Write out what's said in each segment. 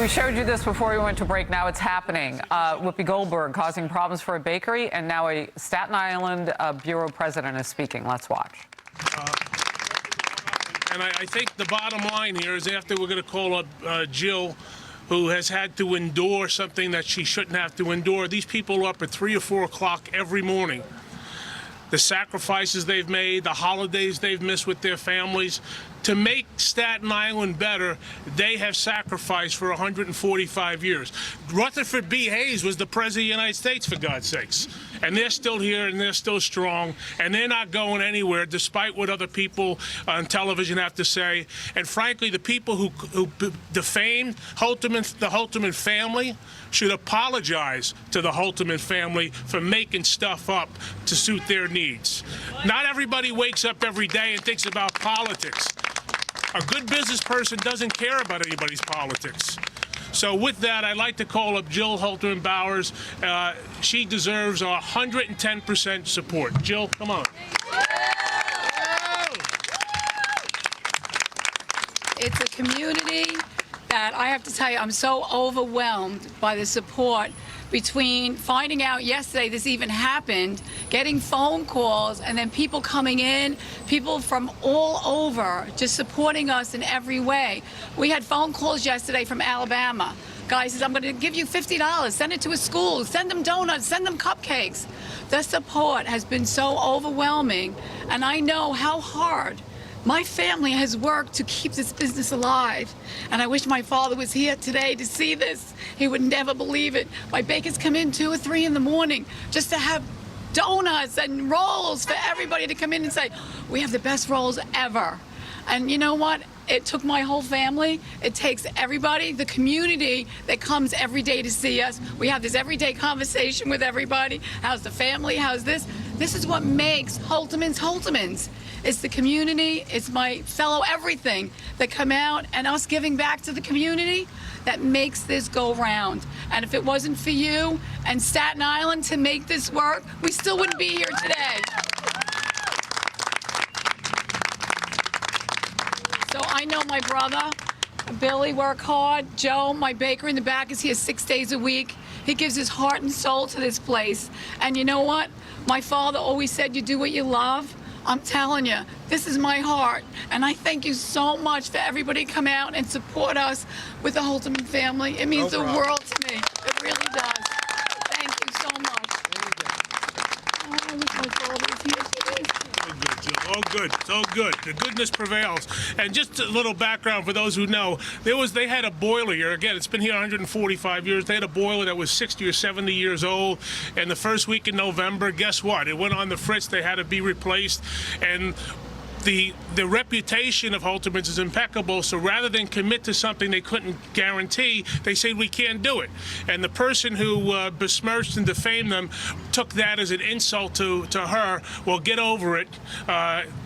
we showed you this before we went to break. Now it's happening. Whoopi Goldberg causing problems for a bakery, and now a Staten Island bureau president is speaking. Let's watch. And I think the bottom line here is after we're going to call up Jill, who has had to endure something that she shouldn't have to endure. These people are up at 3 or 4 o'clock every morning. The sacrifices they've made, the holidays they've missed with their families. To make Staten Island better, they have sacrificed for 145 years. Rutherford B. Hayes was the President of the United States, for God's sakes. And they're still here, and they're still strong, and they're not going anywhere, despite what other people on television have to say. And frankly, the people who defamed the Holterman family should apologize to the Holterman family for making stuff up to suit their needs. Not everybody wakes up every day and thinks about politics. A good business person doesn't care about anybody's politics. So with that, I'd like to call up Jill Holterman Bowers. She deserves 110% support. Jill, come on. It's a community that I have to tell you, I'm so overwhelmed by the support between finding out yesterday this even happened, getting phone calls, and then people coming in, people from all over just supporting us in every way. We had phone calls yesterday from Alabama. Guy says, I'm going to give you $50, send it to a school, send them donuts, send them cupcakes. The support has been so overwhelming, and I know how hard my family has worked to keep this business alive, and I wish my father was here today to see this. He would never believe it. My bakers come in 2 or 3 in the morning just to have donuts and rolls for everybody to come in and say, we have the best rolls ever. And you know what? It took my whole family. It takes everybody, the community that comes every day to see us. We have this everyday conversation with everybody. How's the family? How's this? This is what makes Holterman's Holterman's. It's the community, it's my fellow everything that come out, and us giving back to the community that makes this go round. And if it wasn't for you and Staten Island to make this work, we still wouldn't be here today. So I know my brother, Billy, work hard. Joe, my baker in the back, is here 6 days a week. He gives his heart and soul to this place. And you know what? My father always said, you do what you love. I'm telling you, this is my heart, and I thank you so much for everybody to come out and support us with the Holterman family. It means the world to me. It really does. Thank you so much. Oh, I wish my father was here for this. Oh, good. So good. The goodness prevails. And just a little background for those who know, they had a boiler here. Again, it's been here 145 years. They had a boiler that was 60 or 70 years old. And the first week in November, guess what? It went on the fritz. They had to be replaced. And the reputation of Holterman's is impeccable, so rather than commit to something they couldn't guarantee, they said we can't do it. And the person who besmirched and defamed them took that as an insult to her. Well, get over it.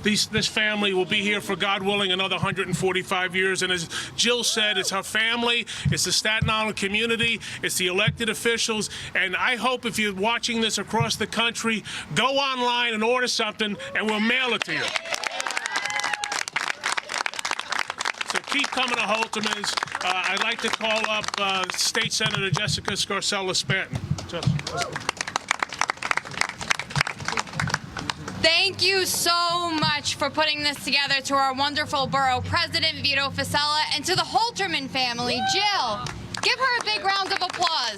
This family will be here for, God willing, another 145 years. And as Jill said, it's her family, it's the Staten Island community, it's the elected officials. And I hope if you're watching this across the country, go online and order something, and we'll mail it to you. So keep coming to Holterman's. I'd like to call up State Senator Jessica Scarcella-Spanton. Thank you so much for putting this together, to our wonderful borough president, Vito Fasella, and to the Holterman family. Jill, give her a big round of applause.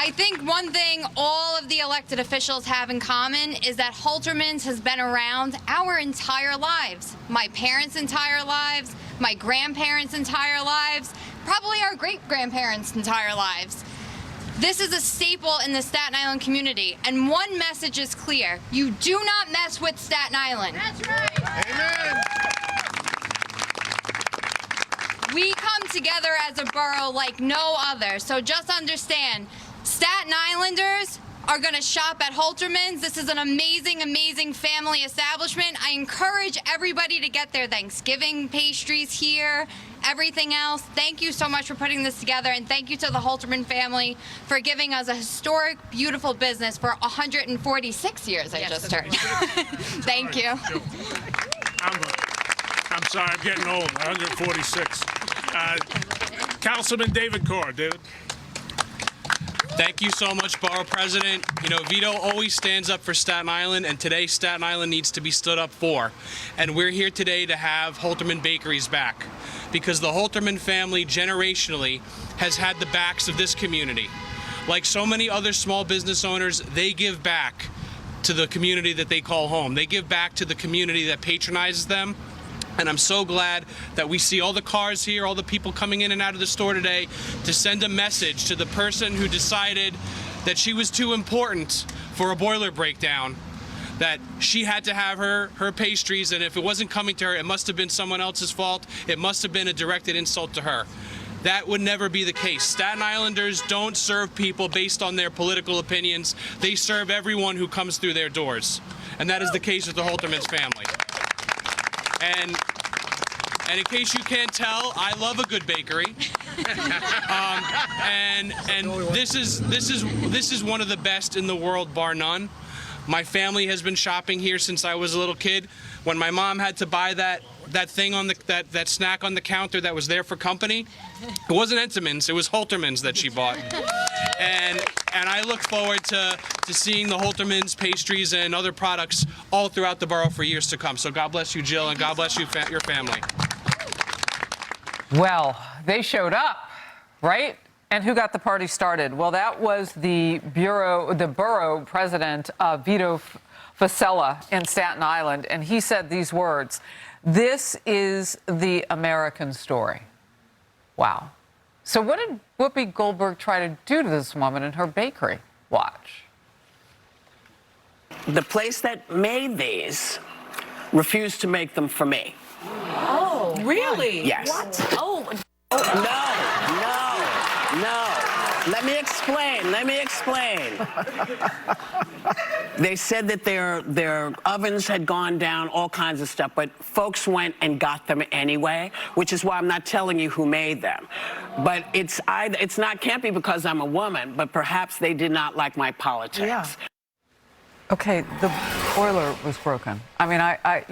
I think one thing all of the elected officials have in common is that Holterman's has been around our entire lives. My parents' entire lives, my grandparents' entire lives, probably our great-grandparents' entire lives. This is a staple in the Staten Island community, and one message is clear. You do not mess with Staten Island. That's right. Amen. We come together as a borough like no other, so just understand, Staten Islanders are going to shop at Holterman's. This is an amazing, amazing family establishment. I encourage everybody to get their Thanksgiving pastries here, everything else. Thank you so much for putting this together, and thank you to the Holterman family for giving us a historic, beautiful business for 146 years, I just heard. Thank you. I'm sorry, I'm getting old. 146. Councilman David Carr. David. Thank you so much, Borough President. You know, Vito always stands up for Staten Island, and today Staten Island needs to be stood up for. And we're here today to have Holterman Bakeries back, because the Holterman family generationally has had the backs of this community. Like so many other small business owners, they give back to the community that they call home. They give back to the community that patronizes them. And I'm so glad that we see all the cars here, all the people coming in and out of the store today to send a message to the person who decided that she was too important for a boiler breakdown, that she had to have her pastries, and if it wasn't coming to her, it must have been someone else's fault. It must have been a directed insult to her. That would never be the case. Staten Islanders don't serve people based on their political opinions. They serve everyone who comes through their doors. And that is the case with the Holterman's family. And in case you can't tell, I love a good bakery. And this is one of the best in the world, bar none. My family has been shopping here since I was a little kid. When my mom had to buy that thing on that snack on the counter that was there for company, it wasn't Entenmann's, it was Holterman's that she bought. And I look forward to seeing the Holterman's pastries and other products all throughout the borough for years to come. So God bless you, Jill, and God bless you, your family. Well, they showed up, right? And who got the party started? Well, that was the borough president, Vito Fasella in Staten Island, and he said these words: "This is the American story." Wow. So what did Whoopi Goldberg try to do to this woman in her bakery? Watch. The place that made these refused to make them for me. Oh, really? Yes. What? Oh. No. Let me explain. They said that their ovens had gone down, all kinds of stuff, but folks went and got them anyway, which is why I'm not telling you who made them. But it's can't be because I'm a woman, but perhaps they did not like my politics. Yeah. Okay, the boiler was broken. I mean,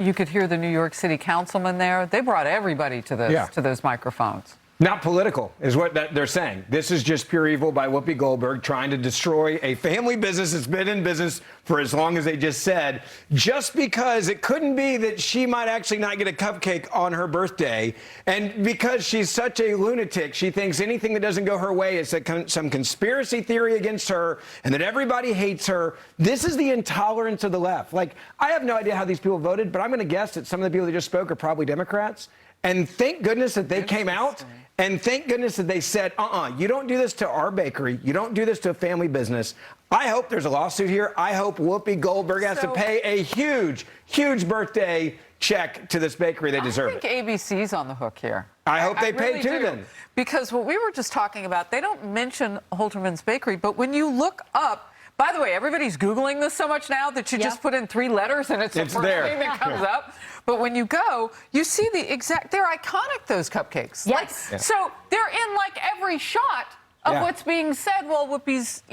you could hear the New York City councilman there. They brought everybody to those microphones. Not political, is what they're saying. This is just pure evil by Whoopi Goldberg trying to destroy a family business that's been in business for as long as they just said, just because it couldn't be that she might actually not get a cupcake on her birthday, and because she's such a lunatic, she thinks anything that doesn't go her way is some conspiracy theory against her, and that everybody hates her. This is the intolerance of the left. Like, I have no idea how these people voted, but I'm going to guess that some of the people that just spoke are probably Democrats. And thank goodness that they came out, and thank goodness that they said, you don't do this to our bakery. You don't do this to a family business. I hope there's a lawsuit here. I hope Whoopi Goldberg has to pay a huge, huge birthday check to this bakery. They deserve it. I think ABC's on the hook here. I hope they pay really too do. then. Because what we were just talking about, they don't mention Holterman's Bakery, but when you look up, by the way, everybody's Googling this so much now that you just put in 3 letters and it's the first there. thing that comes up. But when you go, you see they're iconic, those cupcakes. Yes. So they're in like every shot of what's being said while Whoopi's,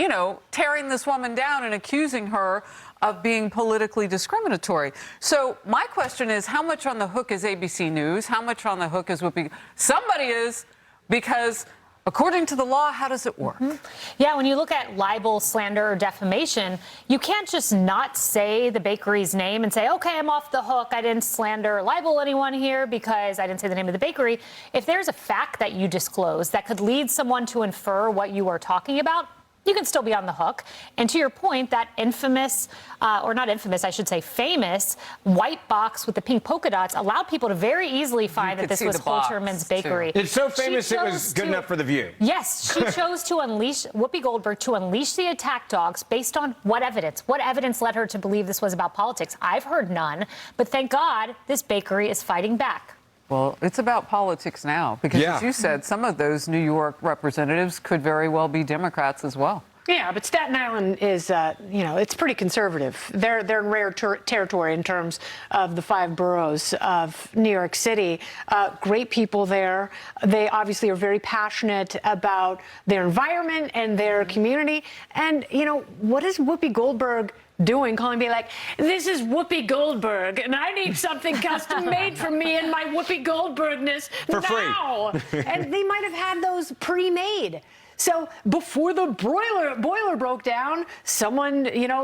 tearing this woman down and accusing her of being politically discriminatory. So my question is, how much on the hook is ABC News? How much on the hook is Whoopi? Somebody is, because according to the law, how does it work? Yeah, when you look at libel, slander, or defamation, you can't just not say the bakery's name and say, okay, I'm off the hook. I didn't slander or libel anyone here because I didn't say the name of the bakery. If there's a fact that you disclose that could lead someone to infer what you are talking about, you can still be on the hook. And to your point, that infamous, or not infamous, I should say famous, white box with the pink polka dots allowed people to very easily find that this was Holterman's Bakery. It's so famous it was good enough for The View. Yes, she chose to unleash, Whoopi Goldberg, to unleash the attack dogs based on what evidence? What evidence led her to believe this was about politics? I've heard none, but thank God this bakery is fighting back. Well, it's about politics now, because as you said, some of those New York representatives could very well be Democrats as well. Yeah, but Staten Island is, it's pretty conservative. They're in rare territory in terms of the 5 boroughs of New York City. Great people there. They obviously are very passionate about their environment and their community. And, what is Whoopi Goldberg doing, calling me like, this is Whoopi Goldberg, and I need something custom made for me and my Whoopi Goldbergness For now. And they might have had those pre-made. So before the boiler broke down, someone,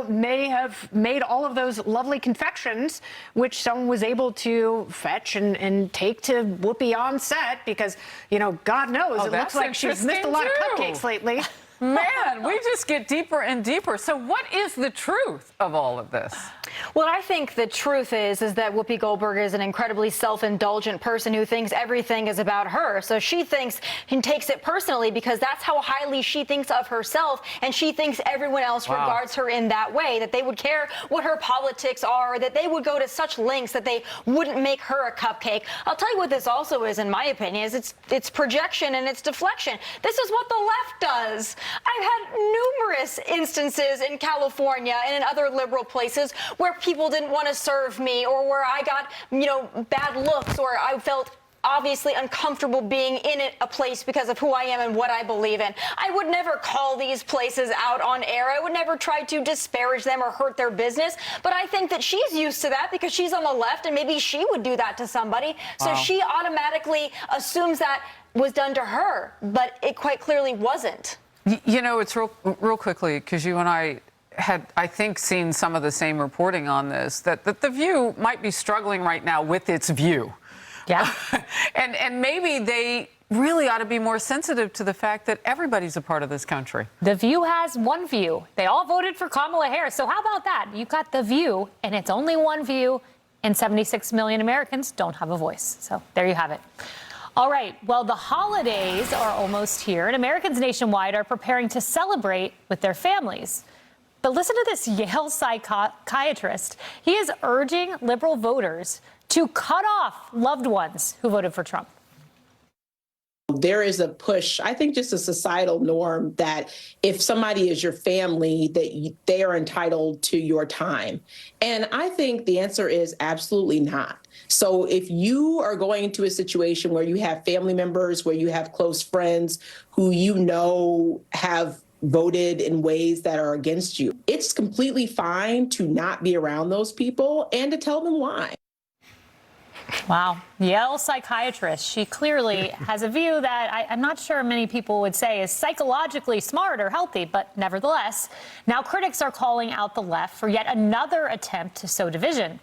may have made all of those lovely confections, which someone was able to fetch and take to Whoopi on set because, God knows, it looks like she's missed a lot of cupcakes lately. Man, we just get deeper and deeper. So what is the truth of all of this? Well, I think the truth is that Whoopi Goldberg is an incredibly self-indulgent person who thinks everything is about her. So she thinks and takes it personally because that's how highly she thinks of herself, and she thinks everyone else regards her in that way, that they would care what her politics are, that they would go to such lengths that they wouldn't make her a cupcake. I'll tell you what this also is, in my opinion, is it's projection and it's deflection. This is what the left does. I've had numerous instances in California and in other liberal places where people didn't want to serve me, or where I got, bad looks, or I felt obviously uncomfortable being in a place because of who I am and what I believe in. I would never call these places out on air. I would never try to disparage them or hurt their business. But I think that she's used to that because she's on the left, and maybe she would do that to somebody. So she automatically assumes that was done to her, but it quite clearly wasn't. It's real quickly, because you and I had, I think, seen some of the same reporting on this, that The View might be struggling right now with its view. Yeah. and maybe they really ought to be more sensitive to the fact that everybody's a part of this country. The View has one view. They all voted for Kamala Harris. So how about that? You've got The View, and it's only one view, and 76 million Americans don't have a voice. So there you have it. All right, well, the holidays are almost here, and Americans nationwide are preparing to celebrate with their families. But listen to this Yale psychiatrist. He is urging liberal voters to cut off loved ones who voted for Trump. There is a push, I think just a societal norm, that if somebody is your family, that they are entitled to your time. And I think the answer is absolutely not. So if you are going into a situation where you have family members, where you have close friends who have voted in ways that are against you, it's completely fine to not be around those people and to tell them why. Wow. Yale psychiatrist. She clearly has a view that I'm not sure many people would say is psychologically smart or healthy, but nevertheless, now critics are calling out the left for yet another attempt to sow division.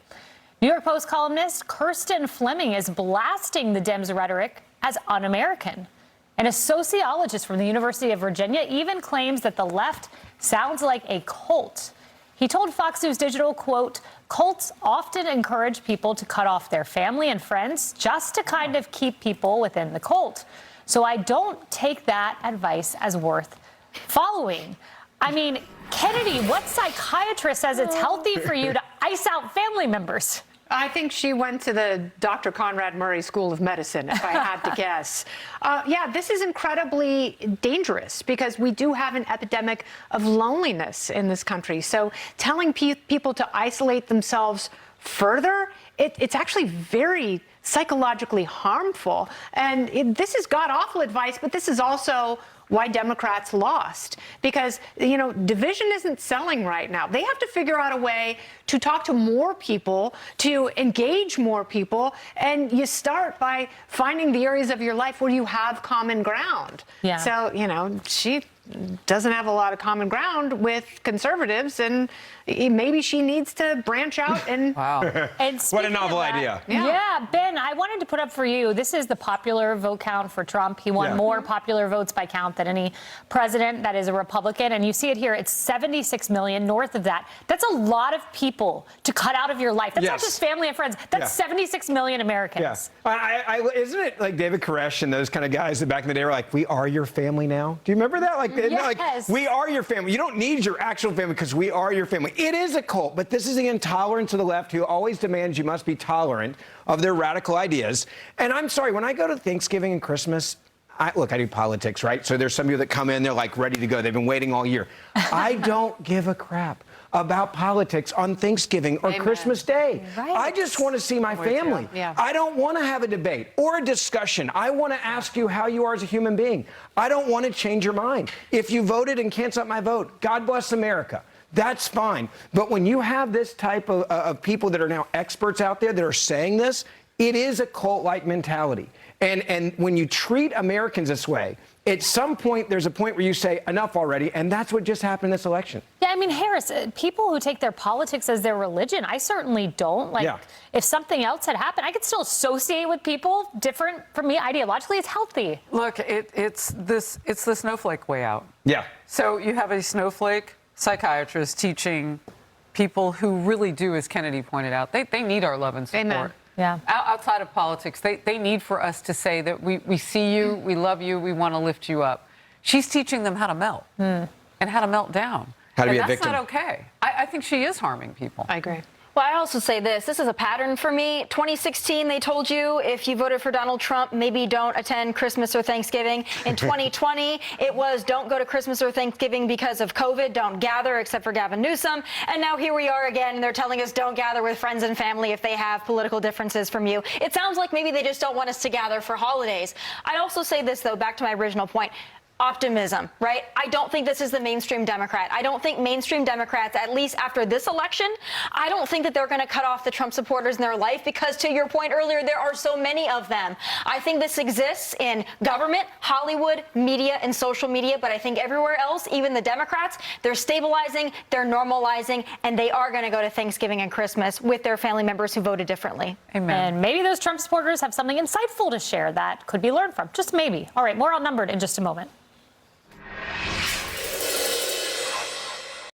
New York Post columnist Kirsten Fleming is blasting the Dems' rhetoric as un-American. And a sociologist from the University of Virginia even claims that the left sounds like a cult. He told Fox News Digital, quote, cults often encourage people to cut off their family and friends just to kind of keep people within the cult. So I don't take that advice as worth following. I mean, Kennedy, what psychiatrist says it's healthy for you to ice out family members? I think she went to the Dr. Conrad Murray School of Medicine, if I had to guess. Yeah, this is incredibly dangerous because we do have an epidemic of loneliness in this country. So telling people to isolate themselves further, it's actually very psychologically harmful. And this is god-awful advice, but this is also why Democrats lost. Because, division isn't selling right now. They have to figure out a way to talk to more people, to engage more people, and you start by finding the areas of your life where you have common ground. Yeah. So, she doesn't have a lot of common ground with conservatives, and maybe she needs to branch out and... Wow. And What a novel that, idea. Yeah, Ben, I wanted to put up for you, this is the popular vote count for Trump. He won more popular votes by count than any president that is a Republican. And you see it here, it's 76 million. North of that, that's a lot of people to cut out of your life. That's not just family and friends. That's 76 million Americans. Yeah. Isn't it like David Koresh and those kind of guys that back in the day were like, we are your family now? Do you remember that? Like, Yes. we are your family. You don't need your actual family because we are your family. It is a cult, but this is the intolerance of the left who always demands you must be tolerant of their radical ideas. And I'm sorry, when I go to Thanksgiving and Christmas, I do politics, right? So there's some of you that come in, they're like ready to go. They've been waiting all year. I don't give a crap about politics on Thanksgiving or Christmas Day. Right. I just want to see my family. Yeah. I don't want to have a debate or a discussion. I want to ask you how you are as a human being. I don't want to change your mind. If you voted and can't stop my vote, God bless America. That's fine. But when you have this type of people that are now experts out there that are saying this, it is a cult-like mentality. And when you treat Americans this way, at some point, there's a point where you say, enough already, and that's what just happened in this election. Yeah, I mean, Harris, people who take their politics as their religion, I certainly don't. Like, if something else had happened, I could still associate with people different from me ideologically. It's healthy. Look, it's the snowflake way out. Yeah. So you have a snowflake psychiatrist teaching people who really do, as Kennedy pointed out, they need our love and support. Amen. Yeah. Outside of politics, they need for us to say that we see you, we love you, we want to lift you up. She's teaching them how to melt and how to melt down. How to be a that's victim. not okay. I think she is harming people. I agree. Well, I also say this is a pattern for me. 2016, they told you if you voted for Donald Trump, maybe don't attend Christmas or Thanksgiving. In 2020, it was don't go to Christmas or Thanksgiving because of COVID, don't gather except for Gavin Newsom. And now here we are again, and they're telling us don't gather with friends and family if they have political differences from you. It sounds like maybe they just don't want us to gather for holidays. I'd also say this, though, back to my original point. Optimism, right? I don't think this is the mainstream Democrat. I don't think mainstream Democrats, at least after this election, I don't think that they're going to cut off the Trump supporters in their life because, to your point earlier, there are so many of them. I think this exists in government, Hollywood, media, and social media, but I think everywhere else, even the Democrats, they're stabilizing, they're normalizing, and they are going to go to Thanksgiving and Christmas with their family members who voted differently. Amen. And maybe those Trump supporters have something insightful to share that could be learned from. Just maybe. All right, more Outnumbered in just a moment.